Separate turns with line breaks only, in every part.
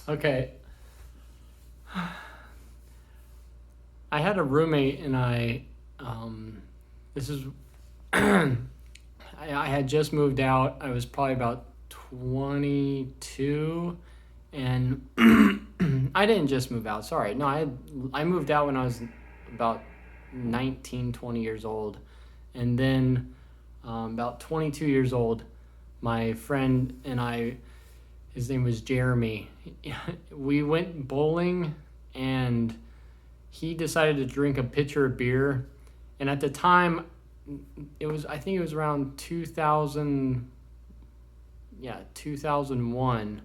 Okay. I had a roommate and this is, I had just moved out. I was probably about 22 and I didn't just move out. Sorry. No, I moved out when I was about 19, 20 years old. And then about 22 years old, my friend and I, his name was Jeremy, we went bowling and he decided to drink a pitcher of beer. And at the time, I think it was around 2000, 2001.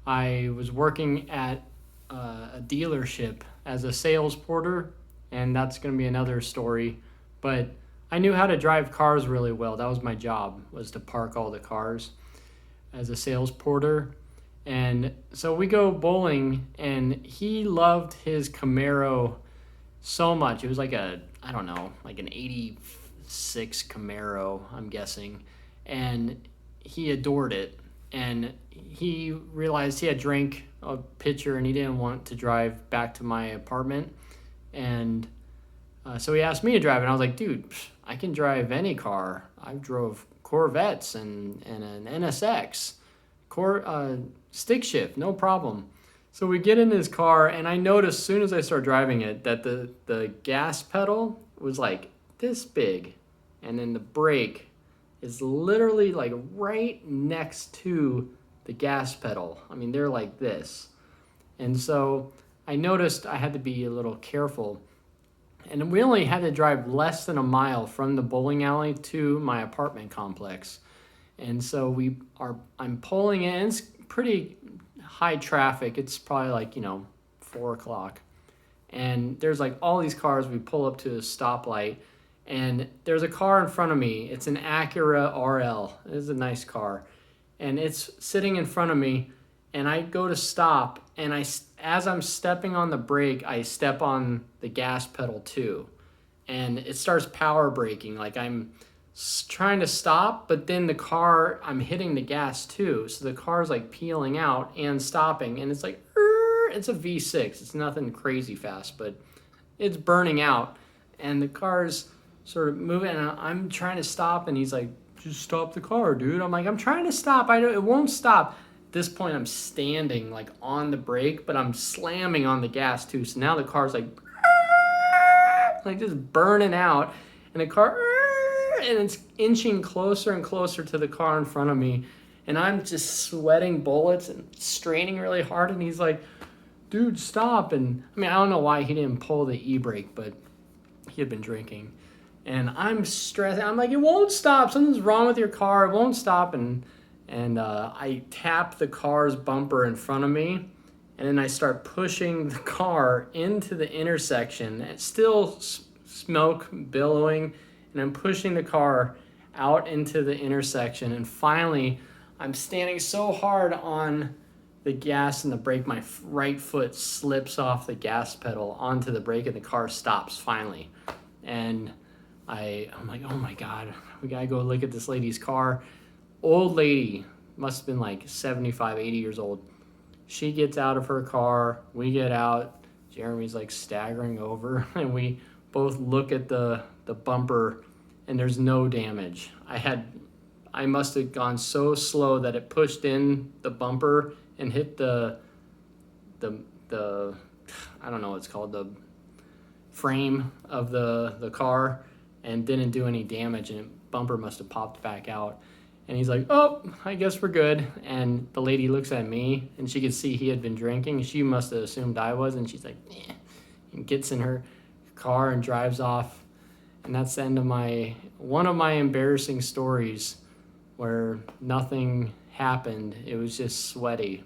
I was working at a dealership as a sales porter, and that's going to be another story. But I knew how to drive cars really well. That was my job, was to park all the cars as a sales porter. And so we go bowling, and he loved his Camaro so much. It was like I don't know, like an 86 Camaro, I'm guessing. And he adored it. And he realized he had drank a pitcher and he didn't want to drive back to my apartment. And so he asked me to drive, and I was like, dude, I can drive any car. I've drove Corvettes and an NSX, stick shift, no problem. So we get in his car, and I noticed as soon as I start driving it that the gas pedal was like this big, and then the brake is literally like right next to the gas pedal. I mean, they're like this. And so I noticed I had to be a little careful. And we only had to drive less than a mile from the bowling alley to my apartment complex. And so I'm pulling in. It's pretty high traffic. It's probably like, 4 o'clock. And there's like all these cars. We pull up to a stoplight, and there's a car in front of me. It's an Acura RL. It is a nice car. And it's sitting in front of me, and I go to stop, and as I'm stepping on the brake, I step on the gas pedal too. And it starts power braking. Like I'm trying to stop, but then I'm hitting the gas too. So the car's like peeling out and stopping, and it's like, it's a V6. It's nothing crazy fast, but it's burning out. And the car's sort of moving, and I'm trying to stop, and he's like, just stop the car, dude. I'm like, I'm trying to stop. It won't stop. At this point, I'm standing like on the brake, but I'm slamming on the gas too. So now the car's like just burning out, and the car, and it's inching closer and closer to the car in front of me, and I'm just sweating bullets and straining really hard. And he's like, dude, stop. And I mean, I don't know why he didn't pull the e-brake, but he had been drinking. And I'm stressed. I'm like, it won't stop. Something's wrong with your car. It won't stop. And I tap the car's bumper in front of me, and then I start pushing the car into the intersection. It's still smoke billowing, and I'm pushing the car out into the intersection. And finally, I'm standing so hard on the gas and the brake, my right foot slips off the gas pedal onto the brake, and the car stops finally. And I'm like, oh my God, we gotta go look at this lady's car. Old lady, must have been like 75, 80 years old. She gets out of her car, we get out, Jeremy's like staggering over, and we both look at the bumper, and there's no damage. I must have gone so slow that it pushed in the bumper and hit the I don't know what it's called, the frame of the car, and didn't do any damage, and the bumper must have popped back out. And he's like, oh, I guess we're good. And the lady looks at me, and she could see he had been drinking. She must have assumed I was, and she's like, eh, and gets in her car and drives off. And that's the end of one of my embarrassing stories where nothing happened. It was just sweaty.